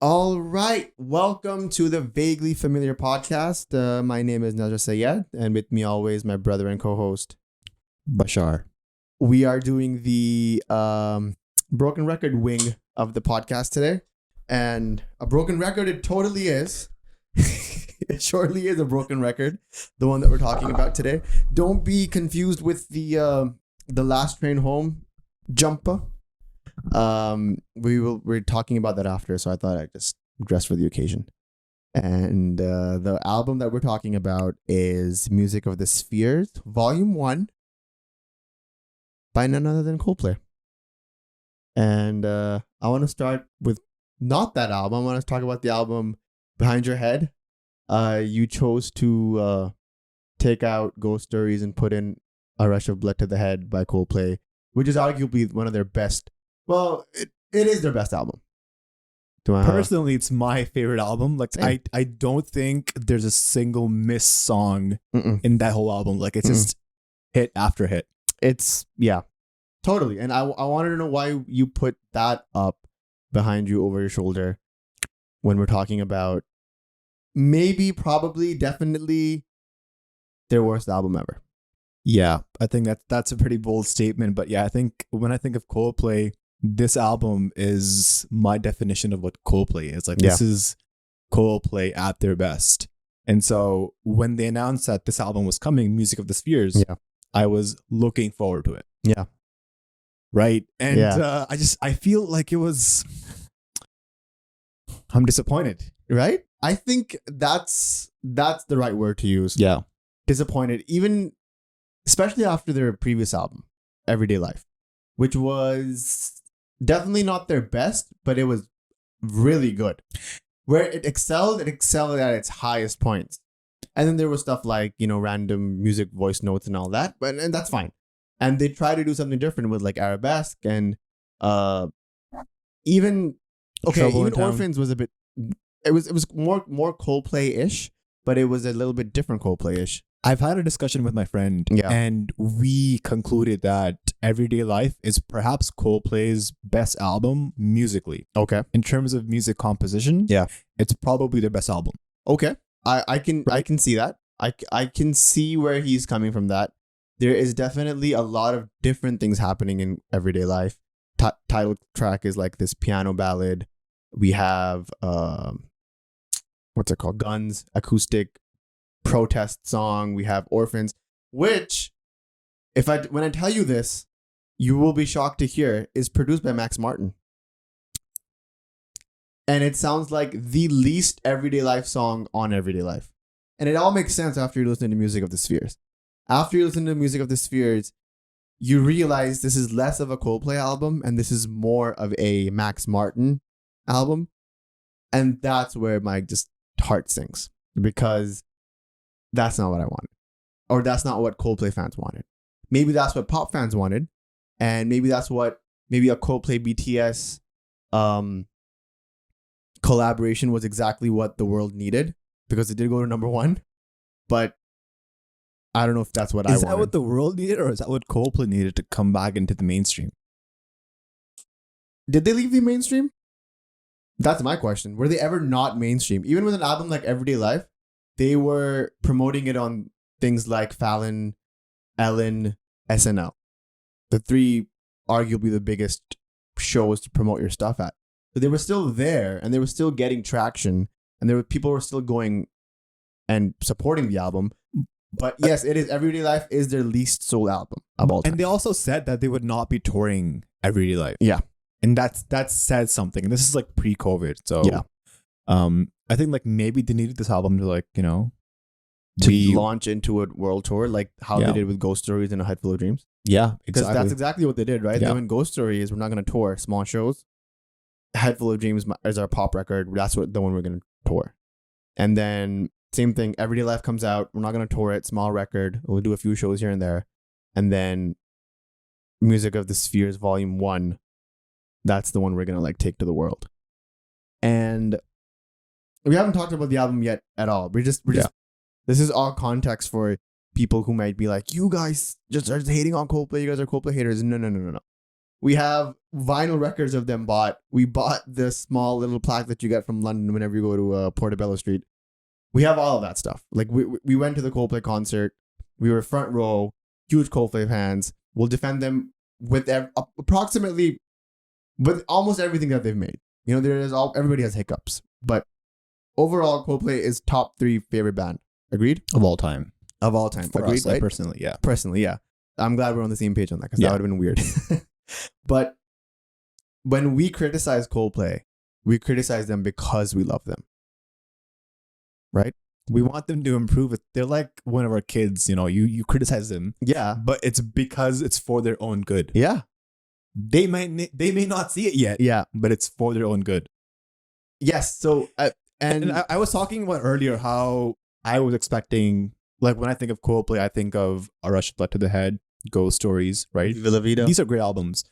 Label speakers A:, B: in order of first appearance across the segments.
A: All right, welcome to the Vaguely Familiar podcast. My name is Nazar, and with me always my brother and co-host
B: Bashaar.
A: We are doing the broken record wing of the podcast today, and a broken record it totally is. It surely is a broken record, the one that we're talking about today. Don't be confused with the Last Train Home jumper. We're talking about that after, so I thought I'd just dress for the occasion. And the album that we're talking about is Music of the Spheres, Volume 1 by none other than Coldplay. And I want to start with not that album. I want to talk about the album Behind Your Head. You chose to take out Ghost Stories and put in A Rush of Blood to the Head by Coldplay, which is arguably one of their best. Well, it is their best album.
B: Personally, it's my favorite album. Like,
A: Same.
B: I don't think there's a single missed song in that whole album. Like, it's just hit after hit.
A: It's, yeah, totally. And I wanted to know why you put that up behind you over your shoulder when we're talking about maybe, probably, definitely their worst album ever.
B: Yeah, I think that's a pretty bold statement. But yeah, I think when I think of Coldplay, this album is my definition of what Coldplay is. Like, this is Coldplay at their best. And so when they announced that this album was coming, Music of the Spheres, I was looking forward to it.
A: Yeah.
B: Right. And I feel like I'm disappointed.
A: Right? I think that's the right word to use.
B: Yeah.
A: Disappointed, even especially after their previous album, Everyday Life, which was definitely not their best, but it was really good. Where it excelled at its highest points. And then there was stuff like, random music voice notes and all that, and that's fine. And they try to do something different with like arabesque and even Orphans was a bit, it was more Coldplay-ish, but it was a little bit different Coldplay-ish.
B: I've had a discussion with my friend, and we concluded that Everyday Life is perhaps Coldplay's best album musically.
A: Okay.
B: In terms of music composition, it's probably their best album.
A: Okay. I can see that. I can see where he's coming from that. There is definitely a lot of different things happening in Everyday Life. Title track is like this piano ballad. We have, what's it called? Guns, acoustic protest song. We have Orphans, which when I tell you this, you will be shocked to hear is produced by Max Martin. And it sounds like the least Everyday Life song on Everyday Life. And it all makes sense after you listen to Music of the Spheres. After you listen to Music of the Spheres, you realize this is less of a Coldplay album and this is more of a Max Martin album. And that's where my just heart sinks, because that's not what I wanted. Or that's not what Coldplay fans wanted. Maybe that's what pop fans wanted. And maybe that's what a Coldplay BTS collaboration was exactly what the world needed, because it did go to number 1. But I don't know if that's what I wanted.
B: Is that what the world needed, or is that what Coldplay needed to come back into the mainstream?
A: Did they leave the mainstream? That's my question. Were they ever not mainstream? Even with an album like Everyday Life, they were promoting it on things like Fallon, Ellen, SNL. The 3 arguably the biggest shows to promote your stuff at. But they were still there, and they were still getting traction, and people were still going and supporting the album. But yes, it is. Everyday Life is their least sold album of all time.
B: And they also said that they would not be touring Everyday Life.
A: Yeah.
B: And that said something. And this is like pre-COVID. So I think like maybe they needed this album to like,
A: to launch into a world tour, like how they did with Ghost Stories and A Head Full of Dreams.
B: Yeah,
A: because that's exactly what they did, right? They went Ghost Stories, we're not going to tour small shows. A Head Full of Dreams is our pop record. That's the one we're going to tour. And then same thing, Everyday Life comes out. We're not going to tour it. Small record. We'll do a few shows here and there. And then Music of the Spheres Volume 1. That's the one we're going to like take to the world. And we haven't talked about the album yet at all. We're just this is all context for people who might be like, you guys just are hating on Coldplay. You guys are Coldplay haters. No. We have vinyl records of them bought. We bought the small little plaque that you get from London whenever you go to Portobello Street. We have all of that stuff. Like we went to the Coldplay concert. We were front row, huge Coldplay fans. We'll defend them with approximately with almost everything that they've made. You know, everybody has hiccups, but overall, Coldplay is top 3 favorite band. Agreed?
B: Of all time.
A: Of all time.
B: For
A: Agreed,
B: us,
A: right?
B: Personally, yeah.
A: Personally, yeah. I'm glad we're on the same page on that because
B: Yeah.
A: that would have been weird. But when we criticize Coldplay, we criticize them because we love them. Right?
B: We want them to improve it. They're like one of our kids, you know, you criticize them,
A: Yeah.
B: but it's because it's for their own good.
A: Yeah.
B: They may not see it yet,
A: Yeah.
B: but it's for their own good.
A: Yes. So,
B: And I was talking about earlier how I was expecting, like when I think of Coldplay, I think of A Rush of Blood to the Head, Ghost Stories, right?
A: Viva La Vida.
B: These are great albums.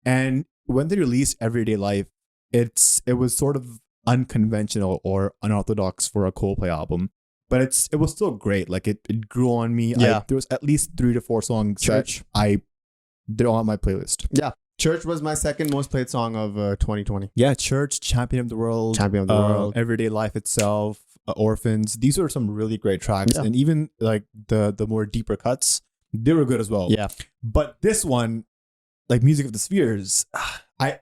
B: And when they released Everyday Life, it was sort of unconventional or unorthodox for a Coldplay album, but it was still great. Like it grew on me.
A: Yeah.
B: There was at least 3 to 4 songs
A: Church.
B: that they're on my playlist.
A: Yeah. Church was my second most played song of 2020.
B: Yeah, Church, Champion of the World,
A: Champion of the World.
B: Everyday Life itself, Orphans. These are some really great tracks,
A: Yeah.
B: and even like the more deeper cuts, they were good as well.
A: Yeah.
B: But this one, like Music of the Spheres,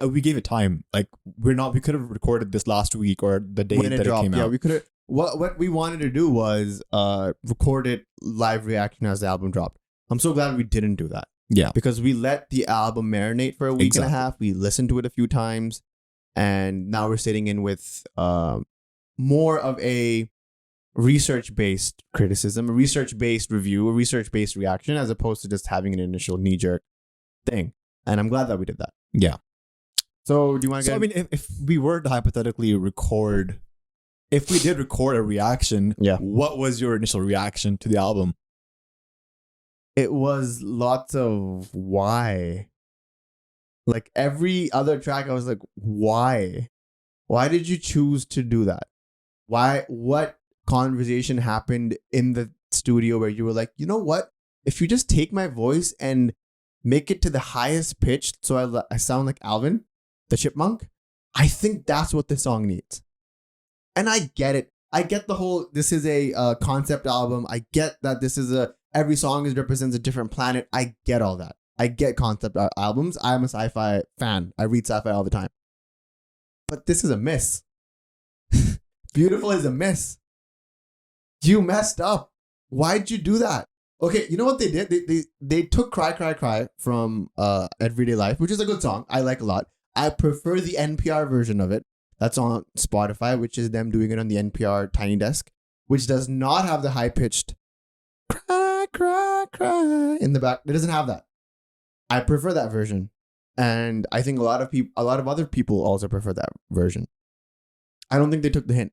B: we gave it time. Like we could have recorded this last week or the day
A: When
B: that it came
A: yeah,
B: out.
A: we could have. What we wanted to do was record it live reaction as the album dropped. I'm so glad we didn't do that.
B: Yeah.
A: Because we let the album marinate for a week and a
B: Exactly.
A: half. We listened to it a few times. And now we're sitting in with more of a research-based criticism, a research-based review, a research-based reaction, as opposed to just having an initial knee-jerk thing. And I'm glad that we did that.
B: Yeah.
A: So do you want to
B: So
A: get...
B: I mean, if we were to hypothetically if we did record a reaction,
A: Yeah.
B: what was your initial reaction to the album?
A: It was lots of why. Like every other track, I was like, why? Why did you choose to do that? Why? What conversation happened in the studio where you were like, you know what? If you just take my voice and make it to the highest pitch so I sound like Alvin, the chipmunk, I think that's what this song needs. And I get it. I get the whole, this is a concept album. I get that this is every song represents a different planet. I get all that. I get concept albums. I'm a sci-fi fan. I read sci-fi all the time. But this is a miss. Beautiful is a miss. You messed up. Why'd you do that? Okay, you know what they did? They took Cry Cry Cry from Everyday Life, which is a good song. I like a lot. I prefer the NPR version of it. That's on Spotify, which is them doing it on the NPR Tiny Desk, which does not have the high-pitched cry, cry, cry in the back. It doesn't have that. I prefer that version. And I think a lot of other people also prefer that version. I don't think they took the hint.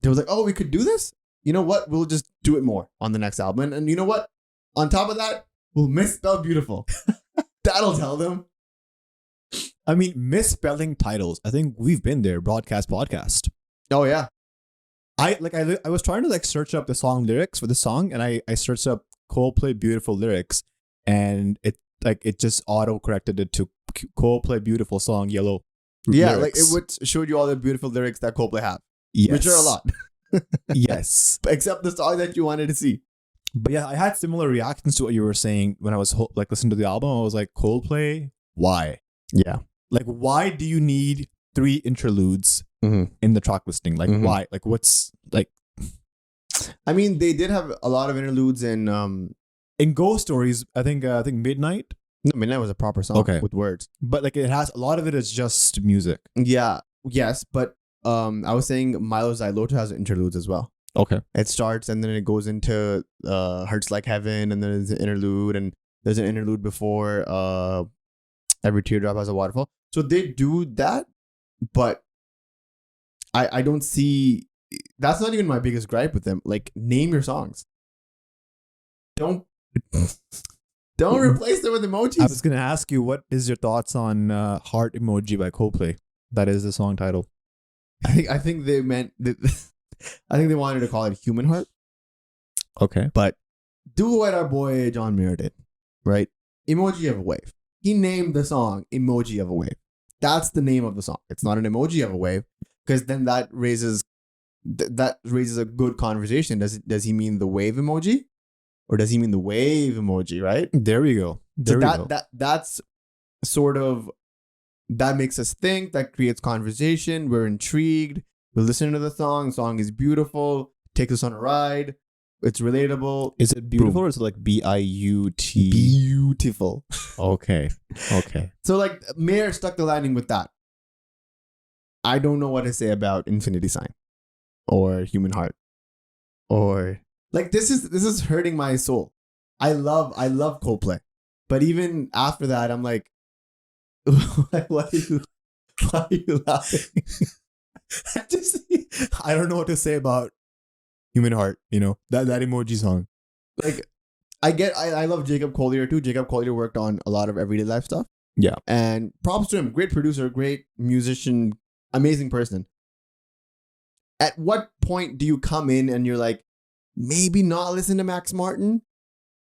A: They was like, oh, we could do this? You know what? We'll just do it more on the next album. And you know what? On top of that, we'll misspell beautiful. That'll tell them.
B: I mean, misspelling titles. I think we've been there. Broadcast podcast.
A: Oh, yeah.
B: I was trying to like search up the song lyrics for the song, and I searched up Coldplay beautiful lyrics, and it just auto corrected it to Coldplay beautiful song yellow.
A: Yeah,
B: lyrics.
A: like it would show you all the beautiful lyrics that Coldplay have,
B: Yes.
A: which are a lot.
B: Yes.
A: Except the song that you wanted to see.
B: But yeah, I had similar reactions to what you were saying when I was like listening to the album. I was like, Coldplay, why?
A: Yeah.
B: Like, why do you need 3 interludes
A: Mm-hmm.
B: in the track listing? Like,
A: Mhm.
B: why? Like, what's like
A: I mean, they did have a lot of interludes in
B: in Ghost Stories? I think Midnight.
A: No, Midnight was a proper song
B: Okay.
A: with words.
B: But like, it has a lot of it is just music.
A: Yeah. Yes, but I was saying Milo Xyloto has interludes as well.
B: Okay.
A: It starts and then it goes into Hurts Like Heaven, and then there's an interlude, and there's an interlude before Every Teardrop Has a Waterfall. So they do that, but I don't see. That's not even my biggest gripe with them. Like, name your songs. Don't replace them with emojis.
B: I was gonna ask you, what is your thoughts on Heart Emoji by Coldplay? That is the song title.
A: I think they meant that. I think they wanted to call it Human Heart,
B: Okay.
A: but do what our boy John Mayer did, right? Emoji of a wave. he named the song Emoji of a Wave. That's the name of the song. It's not an emoji of a wave, because then that raises a good conversation. Does he mean the wave emoji, or does he mean the wave emoji? Right
B: There we go.
A: That's sort of, that makes us think. That creates conversation. We're intrigued. We're listening to the song. The song is beautiful. Takes us on a ride. It's relatable.
B: Is it beautiful
A: Boom.
B: or is it like BIUT?
A: Beautiful.
B: Okay.
A: So like Mayer stuck the landing with that. I don't know what to say about Infinity Sign or Human Heart, or like this is hurting my soul. I love Coldplay, but even after that, I'm like, why are you laughing?
B: I don't know what to say about Human Heart. That emoji song.
A: Like, I love Jacob Collier too. Jacob Collier worked on a lot of everyday life stuff.
B: Yeah.
A: And props to him. Great producer, great musician, amazing person. At what point do you come in and you're like, maybe not listen to Max Martin?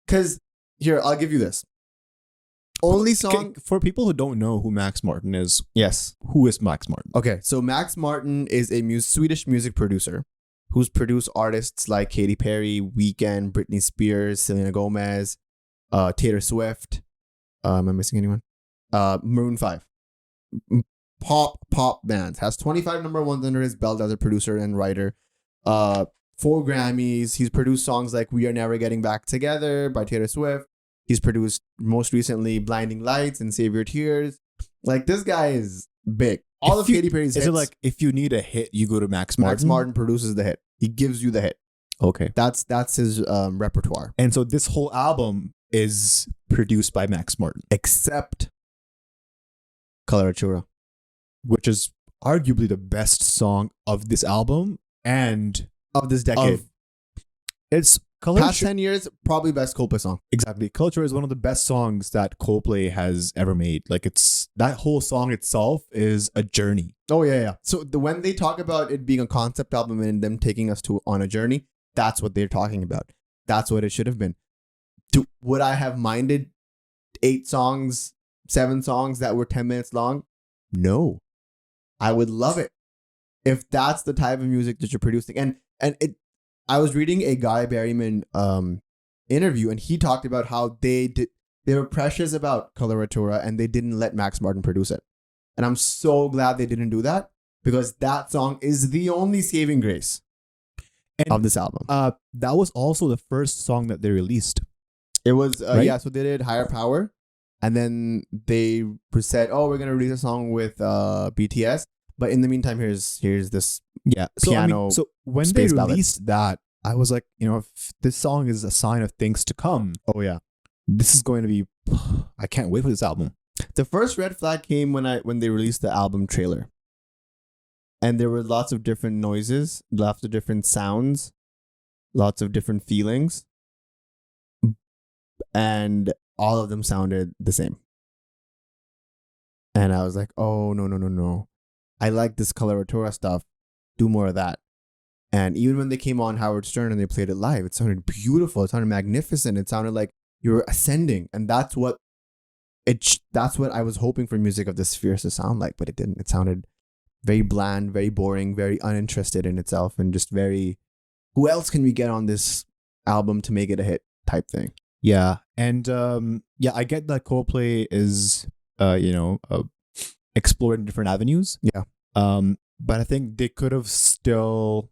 A: Because here, I'll give you this. Only song
B: for people who don't know who Max Martin is.
A: Yes.
B: Who is Max Martin?
A: Okay, so Max Martin is a Swedish music producer who's produced artists like Katy Perry, Weeknd, Britney Spears, Selena Gomez, Taylor Swift. Am I missing anyone? Maroon 5. Pop bands. Has 25 number ones under his belt as a producer and writer. 4 Grammys. He's produced songs like We Are Never Getting Back Together by Taylor Swift. He's produced most recently Blinding Lights and Save Your Tears. Like, this guy is big. All of Katy Perry's hits.
B: Is it like, if you need a hit, you go to Max Martin?
A: Max Martin produces the hit. He gives you the hit.
B: Okay.
A: That's his repertoire.
B: And so this whole album is produced by Max Martin.
A: Except Coloratura,
B: which is arguably the best song of this album and
A: of this decade.
B: It's
A: past 10 years, probably best Coldplay song.
B: Exactly. Culture is one of the best songs that Coldplay has ever made. Like, it's that whole song itself is a journey.
A: Oh, yeah. So when they talk about it being a concept album and them taking us on a journey, that's what they're talking about. That's what it should have been. Would I have minded 8 songs, 7 songs that were 10 minutes long? No. I would love it if that's the type of music that you're producing. And I was reading a Guy Berryman interview, and he talked about how they were precious about Coloratura and they didn't let Max Martin produce it. And I'm so glad they didn't do that, because that song is the only saving grace of this album.
B: That was also the first song that they released.
A: It was,
B: right?
A: Yeah, so they did Higher Power, and then they said, oh, we're going to release a song with BTS. But in the meantime, here's this piano.
B: So when they released that, I was like, if this song is a sign of things to come.
A: Oh yeah,
B: this is going to be. I can't wait for this album.
A: The first red flag came when they released the album trailer, and there were lots of different noises, lots of different sounds, lots of different feelings, and all of them sounded the same. And I was like, oh no. I like this Coloratura stuff. Do more of that. And even when they came on Howard Stern and they played it live, it sounded beautiful. It sounded magnificent. It sounded like you were ascending. And that's what I was hoping for music of the Spheres to sound like, but it didn't. It sounded very bland, very boring, very uninterested in itself, and just very, who else can we get on this album to make it a hit type thing.
B: Yeah. And I get that Coldplay is exploring different avenues.
A: Yeah.
B: But I think they could have still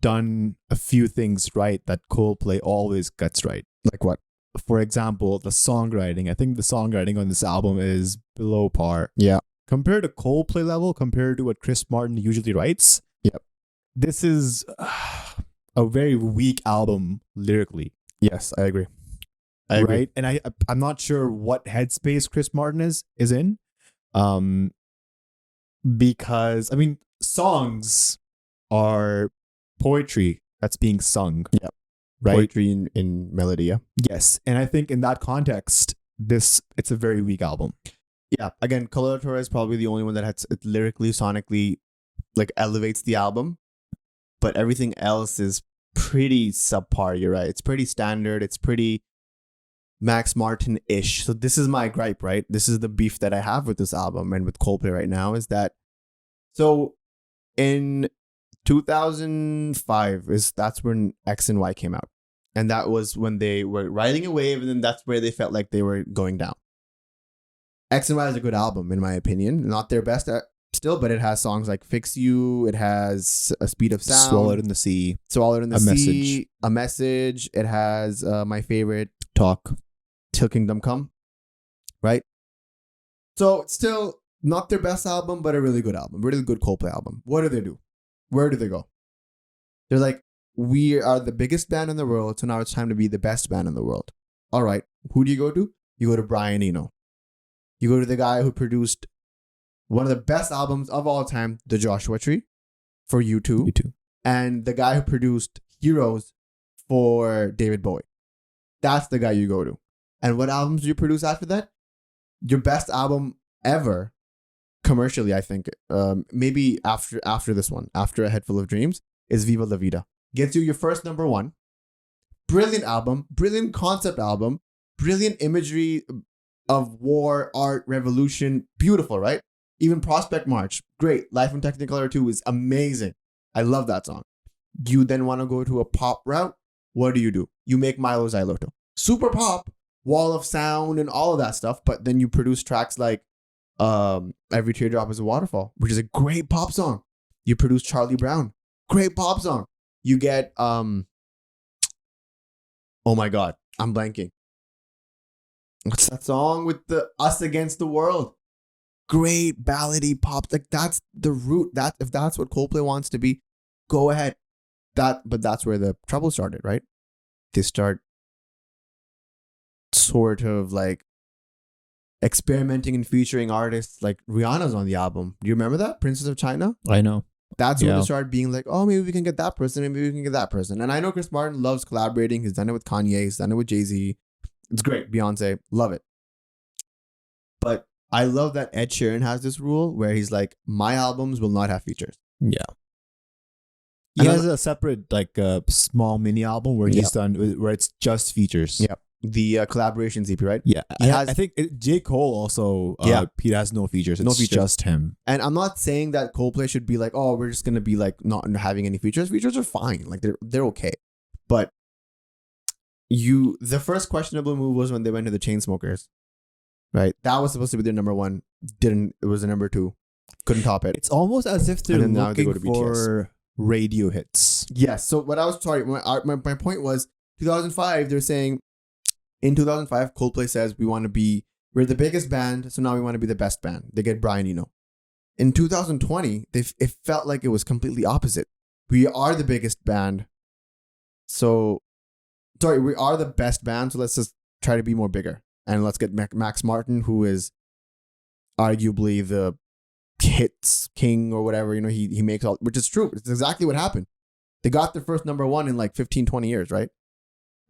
B: done a few things right that Coldplay always gets right.
A: Like what?
B: For example, the songwriting. I think the songwriting on this album is below par.
A: Yeah.
B: Compared to Coldplay level, compared to what Chris Martin usually writes.
A: Yep.
B: This is a very weak album lyrically.
A: Yes, I agree. I agree.
B: Right? And I'm not sure what headspace Chris Martin is in. Because songs are poetry that's being sung.
A: Yeah.
B: Right?
A: Poetry in melody, yeah.
B: Yes. And I think in that context, it's a very weak album.
A: Yeah. Again, Coloratura is probably the only one that has it lyrically, sonically, like elevates the album. But everything else is pretty subpar, you're right. It's pretty standard. It's pretty Max Martin-ish. So this is my gripe, right? This is the beef that I have with this album and with Coldplay right now is that, so in 2005 that's when X and Y came out. And that was when they were riding a wave, and then that's where they felt like they were going down. X and Y is a good album, in my opinion. Not their best still, but it has songs like Fix You. It has A Speed of Sound.
B: Swallowed in the Sea.
A: Swallowed in the
B: A
A: Sea.
B: Message.
A: A Message. It has my favorite,
B: Talk.
A: Till Kingdom Come. Right? So it's still not their best album, but a really good album. Really good Coldplay album. What do they do? Where do they go? They're like, we are the biggest band in the world, so now it's time to be the best band in the world. All right. Who do you go to? You go to Brian Eno. You go to the guy who produced one of the best albums of all time, The Joshua Tree, for U2.
B: U2.
A: And the guy who produced Heroes for David Bowie. That's the guy you go to. And what albums do you produce after that? Your best album ever, commercially, I think, maybe after this one, after A Head Full of Dreams, is Viva La Vida. Gets you your first number one. Brilliant album, brilliant concept album, brilliant imagery of war, art, revolution. Beautiful, right? Even Prospect March, great. Life in Technicolor 2 is amazing. I love that song. You then want to go to a pop route. What do? You make Milo Xyloto. Super pop, wall of sound and all of that stuff. But then you produce tracks like Every Teardrop is a Waterfall, which is a great pop song. You produce Charlie Brown. Great pop song. You get, oh my God, I'm blanking. What's that song with the Us Against the World? Great ballady pop. Like that's the root. That if that's what Coldplay wants to be, go ahead. But that's where the trouble started, right? They start sort of like experimenting and featuring artists like Rihanna's on the album. Do you remember that? Princess of China?
B: I know.
A: That's when they started being like, oh, maybe we can get that person, and maybe we can get that person. And I know Chris Martin loves collaborating. He's done it with Kanye. He's done it with Jay-Z. It's great. Beyonce. Love it. But I love that Ed Sheeran has this rule where he's like, my albums will not have features.
B: Yeah. He has a separate, like, small mini album where he's done, where it's just features.
A: Yep. The collaborations EP, right?
B: Yeah. I think J. Cole also, he has no features. It's just him.
A: And I'm not saying that Coldplay should be like, oh, we're just going to be like not having any features. Features are fine. Like they're okay. But the first questionable move was when they went to the Chainsmokers, right? That was supposed to be their number one. It was the number two. Couldn't top it.
B: It's almost as if they're looking for radio hits.
A: Yes. So my point was 2005, they're saying, in 2005, Coldplay says we're the biggest band, so now we want to be the best band. They get Brian Eno. In 2020, it felt like it was completely opposite. We are the biggest band. We are the best band, so let's just try to be more bigger. And let's get Max Martin, who is arguably the hits king or whatever. You know, he makes all, which is true. It's exactly what happened. They got their first number one in like 15, 20 years, right?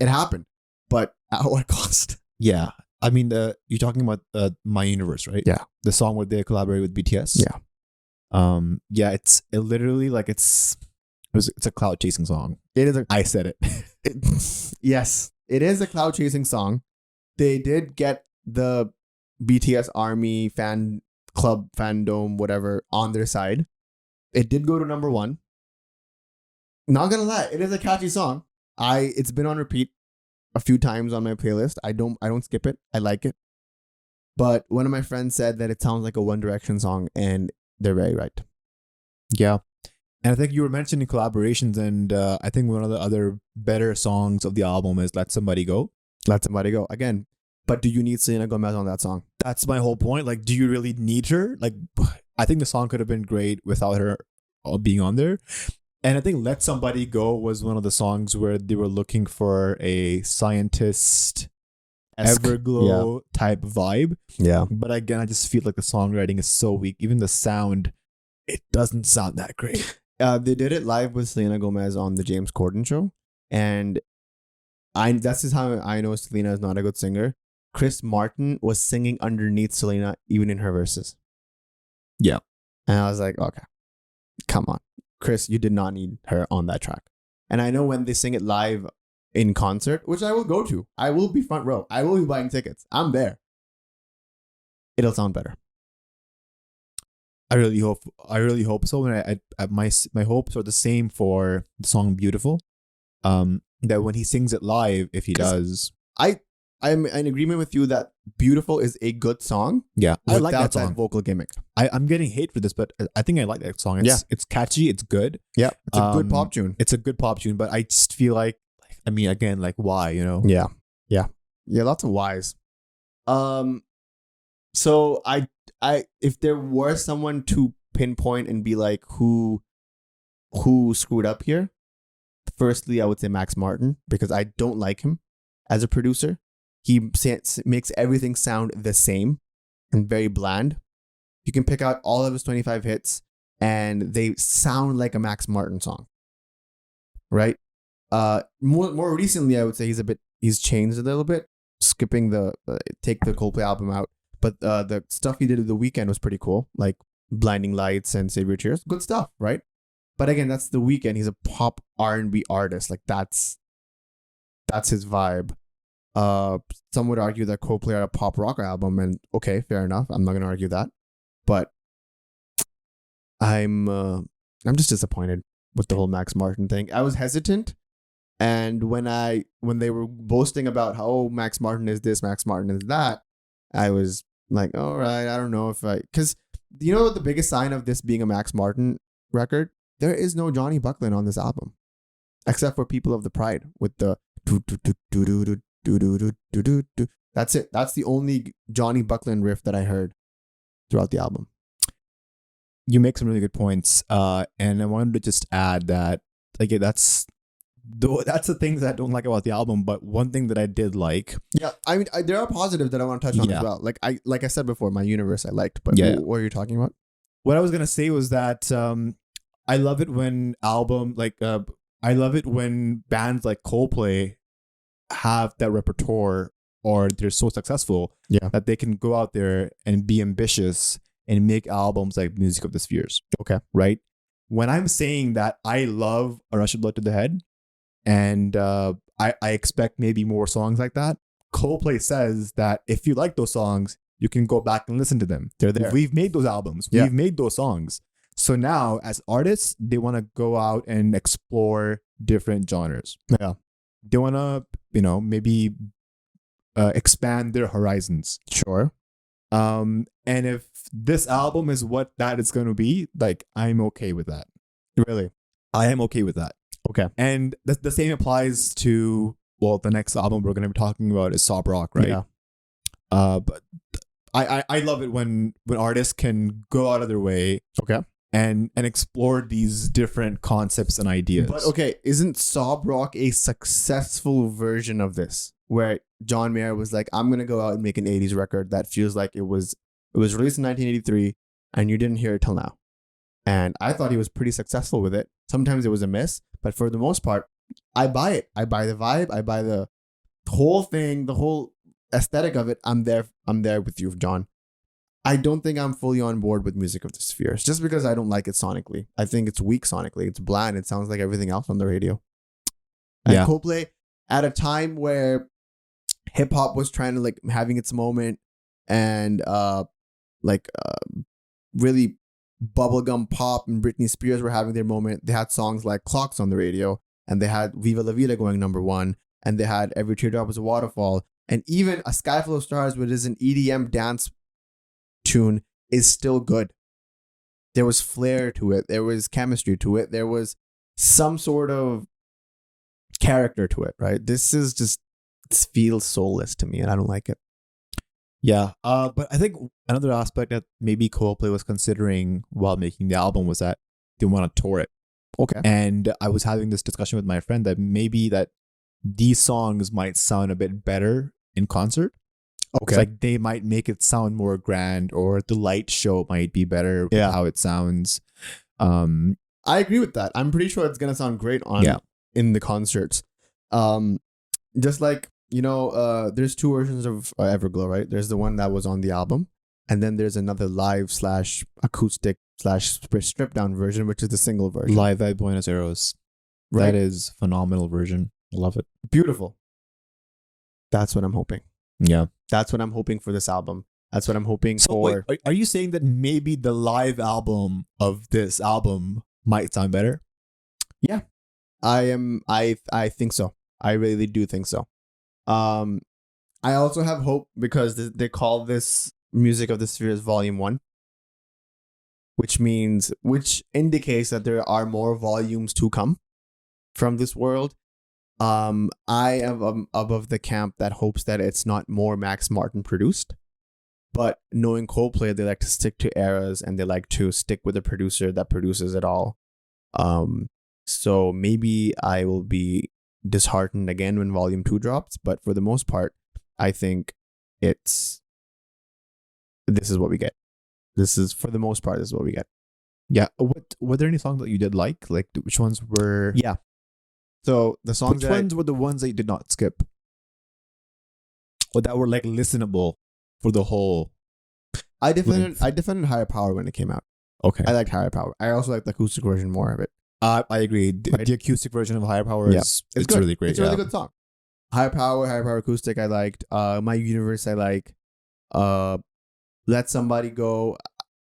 A: It happened. But at what cost?
B: Yeah. I mean, you're talking about My Universe, right?
A: Yeah.
B: The song where they collaborate with BTS.
A: Yeah.
B: Yeah, it's literally like it's a cloud chasing song.
A: It is
B: I said
A: it. Yes. It is a cloud chasing song. They did get the BTS Army fan club, fandom, whatever, on their side. It did go to number one. Not gonna lie, it is a catchy song. It's been on repeat a few times on my playlist. I don't skip it. I like it. But one of my friends said that it sounds like a One Direction song, and they're very right.
B: Yeah. And I think you were mentioning collaborations, and I think one of the other better songs of the album is Let Somebody Go.
A: Let Somebody Go. Again, but do you need Selena Gomez on that song?
B: That's my whole point. Like, do you really need her? Like, I think the song could have been great without her being on there. And I think Let Somebody Go was one of the songs where they were looking for a scientist Everglow type vibe.
A: Yeah.
B: But again, I just feel like the songwriting is so weak. Even the sound, it doesn't sound that great.
A: They did it live with Selena Gomez on the James Corden show. And that's just how I know Selena is not a good singer. Chris Martin was singing underneath Selena, even in her verses.
B: Yeah.
A: And I was like, okay, come on. Chris, you did not need her on that track. And I know when they sing it live in concert, which I will go to. I will be front row. I will be buying tickets. I'm there. It'll sound better.
B: I really hope so. And my hopes are the same for the song "Beautiful." That when he sings it live, if he does,
A: I'm in agreement with you that "Beautiful" is a good song.
B: yeah, I like
A: without
B: that song.
A: vocal gimmick.
B: I'm getting hate for this, but I think I like that song. It's catchy. It's good.
A: Yeah, it's a good pop tune.
B: It's a good pop tune, but I just feel like I mean, again, like why, you know?
A: Yeah. Lots of whys. So I if there were someone to pinpoint and be like who screwed up here, firstly I would say Max Martin, because I don't like him as a producer. He makes everything sound the same and very bland. You can pick out all of his 25 hits and they sound like a Max Martin song, right? More recently, I would say he's changed a little bit, skipping the take the Coldplay album out. But the stuff he did at the weekend was pretty cool, like Blinding Lights and Save Your Tears. Good stuff, right? But again, that's the weekend. He's a pop R&B artist. Like that's his vibe. Some would argue that Coldplay are a pop rock album, and okay, fair enough. I'm not gonna argue that, but I'm just disappointed with the whole Max Martin thing. I was hesitant, and when they were boasting about how Max Martin is this, Max Martin is that, I was like, all right, I don't know if because you know the biggest sign of this being a Max Martin record, there is no Johnny Buckland on this album, except for People of the Pride with the do. That's it. That's the only Johnny Buckland riff that I heard throughout the album.
B: You make some really good points, and I wanted to just add that that's the things that I don't like about the album, but one thing that I did like.
A: Yeah, I mean, there are positives that I want to touch on as well. Like I said before, My Universe I liked, but what are you talking about?
B: What I was gonna say was that I love it when I love it when bands like Coldplay have that repertoire, or they're so successful that they can go out there and be ambitious and make albums like Music of the Spheres.
A: Okay,
B: right? When I'm saying that I love A Rush of Blood to the Head, and I expect maybe more songs like that, Coldplay says that if you like those songs, you can go back and listen to them.
A: They're there.
B: We've made those albums. Yeah. We've made those songs. So now, as artists, they want to go out and explore different genres.
A: Yeah.
B: They want to, maybe expand their horizons.
A: Sure.
B: And if this album is what that is going to be, like, I'm okay with that.
A: Really?
B: I am okay with that.
A: Okay.
B: And the same applies to, the next album we're going to be talking about is Sob Rock, right?
A: Yeah.
B: But I love it when artists can go out of their way.
A: Okay.
B: And explore these different concepts and ideas.
A: But okay, isn't Sob Rock a successful version of this? Where John Mayer was like, I'm gonna go out and make an 80s record that feels like it was released in 1983 and you didn't hear it till now. And I thought he was pretty successful with it. Sometimes it was a miss, but for the most part, I buy it. I buy the vibe, I buy the whole thing, the whole aesthetic of it. I'm there with you, John. I don't think I'm fully on board with Music of the Spheres just because I don't like it sonically. I think it's weak sonically. It's bland. It sounds like everything else on the radio. And Coldplay, at a time where hip hop was trying to having its moment, and really bubblegum pop and Britney Spears were having their moment. They had songs like Clocks on the radio, and they had Viva La Vida going #1, and they had Every Teardrop is a Waterfall, and even A Sky Full of Stars, which is an EDM dance tune, is still good. There was flair to it. There was chemistry to it. There was some sort of character to it, right? This feels soulless to me, and I don't like it.
B: Yeah. But I think another aspect that maybe Coldplay was considering while making the album was that they want to tour it.
A: Okay.
B: And I was having this discussion with my friend that maybe that these songs might sound a bit better in concert.
A: Okay.
B: Like they might make it sound more grand, or the light show might be better with how it sounds.
A: I agree with that. I'm pretty sure it's gonna sound great in the concerts. Just like, there's two versions of Everglow, right? There's the one that was on the album, and then there's another live / acoustic / stripped down version, which is the single version.
B: Live at Buenos Aires. Right? That is a phenomenal version. Love it.
A: Beautiful. That's what I'm hoping.
B: Yeah.
A: That's what I'm hoping for this album. That's what I'm hoping
B: So
A: for.
B: wait, are you saying that maybe the live album of this album might sound better?
A: Yeah, I think so. I really do think so. I also have hope because they call this Music of the Spheres Volume 1, which indicates that there are more volumes to come from this world. I am above the camp that hopes that it's not more Max Martin produced, but knowing Coldplay, they like to stick to eras and they like to stick with the producer that produces it all. So maybe I will be disheartened again when Volume 2 drops, but for the most part, I think this is what we get. This is, for the most part, this is what we get.
B: Yeah. Were there any songs that you did like? Like, which ones were?
A: Yeah. So the songs.
B: Which ones were the ones that you did not skip? Or that were like listenable for the whole?
A: I defended Higher Power when it came out.
B: Okay.
A: I liked Higher Power. I also like the acoustic version more of it.
B: I agree. The acoustic version of Higher Power is it's really great.
A: It's a really good song. Higher Power acoustic. I liked. My Universe. I like. Let Somebody Go.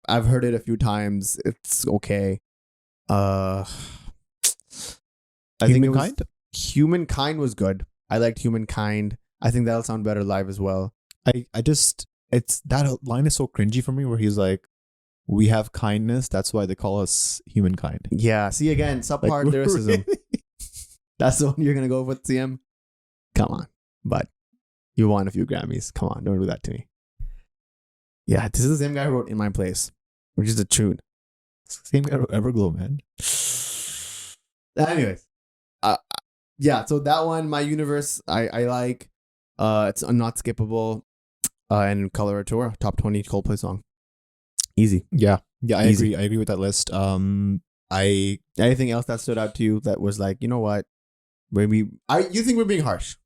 A: I've heard it a few times. It's okay. I think Humankind was good. I liked Humankind. I think that'll sound better live as well.
B: It's that line is so cringy for me where he's like, we have kindness, that's why they call us humankind.
A: Yeah, see again, subpart lyricism. That's the one you're gonna go with, CM? Come on. But you won a few Grammys. Come on, don't do that to me. Yeah, this is the same guy who wrote In My Place, which is a tune.
B: Same guy who wrote Everglow, man.
A: Anyways. Yeah, so that one, My Universe, I like. It's not skippable. And Coloratura, top 20 Coldplay song. Easy.
B: Yeah, I agree with that list.
A: Anything else that stood out to you that was like, you know what? You think we're being harsh?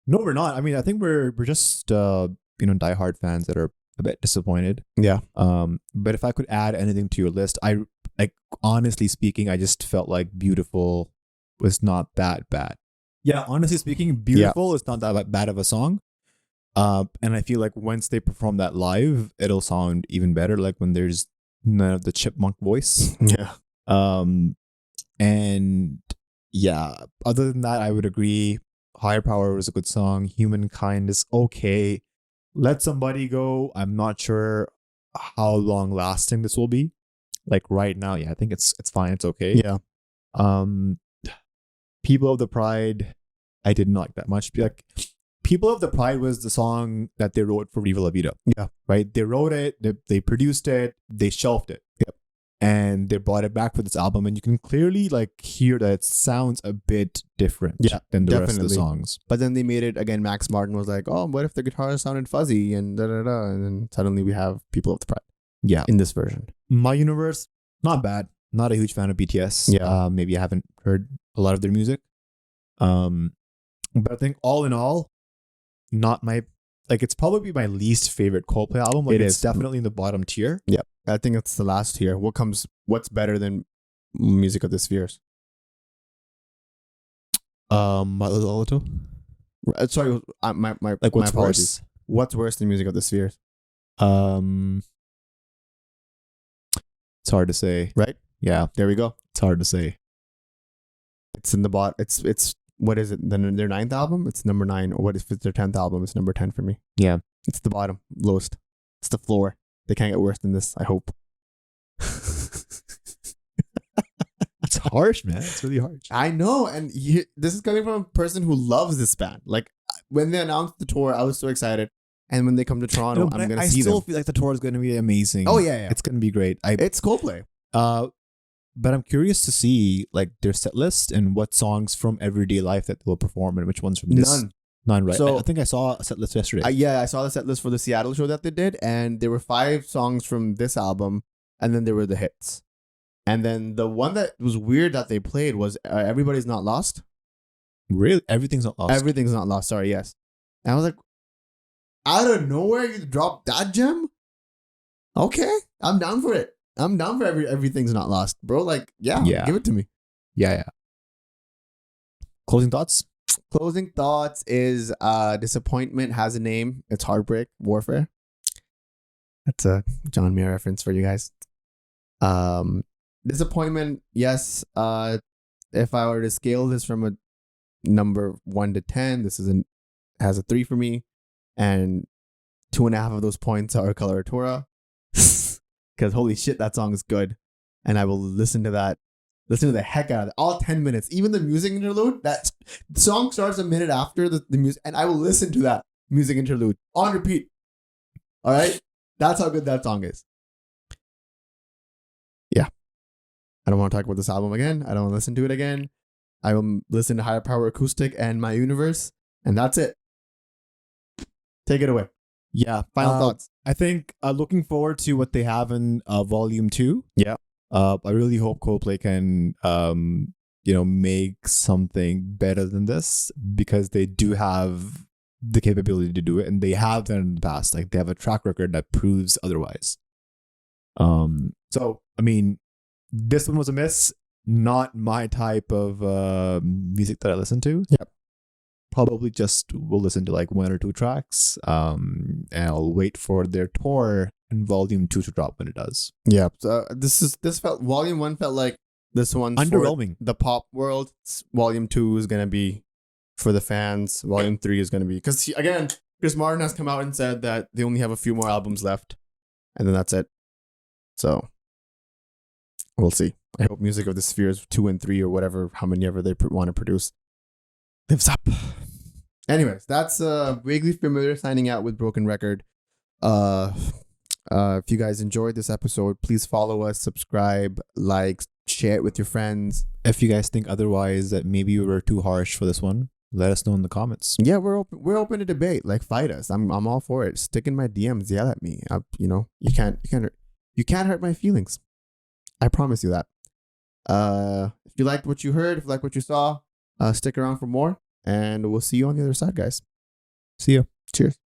B: No, we're not. I mean, I think we're just diehard fans that are a bit disappointed.
A: Yeah.
B: But if I could add anything to your list, honestly speaking, I just felt like Beautiful was not that bad. Yeah, honestly speaking, Beautiful is not that bad of a song. And I feel like once they perform that live, it'll sound even better. Like when there's none of the chipmunk voice.
A: Yeah.
B: And yeah, other than that, I would agree. Higher Power was a good song. Humankind is okay. Let Somebody Go. I'm not sure how long lasting this will be. Like right now, yeah, I think it's fine. It's okay.
A: Yeah.
B: People of the Pride, I didn't like that much. Like, People of the Pride was the song that they wrote for Viva La Vida.
A: Yeah.
B: Right? They wrote it, they produced it, they shelved it.
A: Yep.
B: And they brought it back for this album, and you can clearly like hear that it sounds a bit different than the rest of the songs.
A: But then they made it again. Max Martin was like, "Oh, what if the guitar sounded fuzzy?" And and then suddenly we have People of the Pride.
B: Yeah,
A: in this version.
B: My Universe, not bad. Not a huge fan of BTS.
A: Yeah,
B: maybe I haven't heard a lot of their music. But I think all in all, not my it's probably my least favorite Coldplay album. Like, it's definitely in the bottom tier.
A: Yeah, I think it's the last tier. What's better than Music of the Spheres?
B: My Little Alto.
A: Sorry, my
B: like, what's
A: my
B: worse?
A: What's worse than Music of the Spheres?
B: It's hard to say.
A: Right?
B: Yeah,
A: there we go.
B: It's hard to say.
A: It's in the bot. It's what is it? Their 9th album? It's number 9. Or what if it's their 10th album? It's number 10 for me.
B: Yeah.
A: It's the bottom, lowest. It's the floor. They can't get worse than this, I hope.
B: It's harsh, man. It's really harsh.
A: I know. And this is coming from a person who loves this band. Like, when they announced the tour, I was so excited. And when they come to Toronto, I'm going to see them. I
B: still feel like the tour is going to be amazing.
A: Oh, yeah.
B: It's going to be great.
A: It's Coldplay.
B: But I'm curious to see like their set list and what songs from Everyday Life that they'll perform and which ones from this. None, right? So I think I saw a set list yesterday.
A: I saw the set list for the Seattle show that they did, and there were 5 songs from this album, and then there were the hits. And then the one that was weird that they played was Everybody's Not Lost.
B: Really? Everything's Not Lost?
A: Everything's Not Lost, sorry, yes. And I was like, out of nowhere, you dropped that gem? Okay, I'm down for it. I'm down for Everything's Not Lost, bro. Like, yeah, give it to me.
B: Yeah. Closing thoughts?
A: Closing thoughts is disappointment has a name. It's heartbreak, warfare. That's a John Mayer reference for you guys. Disappointment, yes. If I were to scale this from a number 1 to 10, this has a 3 for me, and 2.5 of those points are coloratura. Because holy shit, that song is good, and I will listen to the heck out of it. All 10 minutes, even the music interlude. That the song starts a minute after the music, and I will listen to that music interlude on repeat. All right, that's how good that song is. Yeah, I don't want to talk about this album again. I don't want to listen to it again. I will listen to Higher Power Acoustic and My Universe, and that's it. Take it away.
B: Yeah.
A: Final thoughts.
B: I think looking forward to what they have in Volume 2.
A: Yeah.
B: I really hope Coldplay can, make something better than this, because they do have the capability to do it, and they have done it in the past. Like, they have a track record that proves otherwise. So, I mean, this one was a miss. Not my type of music that I listen to.
A: Yep.
B: Probably just will listen to like 1 or 2 tracks. And I'll wait for their tour and Volume 2 to drop when it does.
A: Yeah. So this felt Volume 1 felt like this one's
B: underwhelming.
A: For the pop world. Volume 2 is gonna be for the fans. Volume 3 is gonna be because again, Chris Martin has come out and said that they only have a few more albums left, and then that's it. So we'll see. I hope Music of the Spheres 2 and 3 or whatever, how many ever they want to produce, lives up. Anyways, that's Vaguely Familiar signing out with Broken Record. If you guys enjoyed this episode, please follow us, subscribe, like, share it with your friends.
B: If you guys think otherwise, that maybe we were too harsh for this one, let us know in the comments.
A: Yeah, we're open to debate. Like, fight us. I'm all for it. Stick in my DMs, yell at me. You can't hurt my feelings. I promise you that. If you liked what you heard, if you liked what you saw, stick around for more, and we'll see you on the other side, guys.
B: See you.
A: Cheers.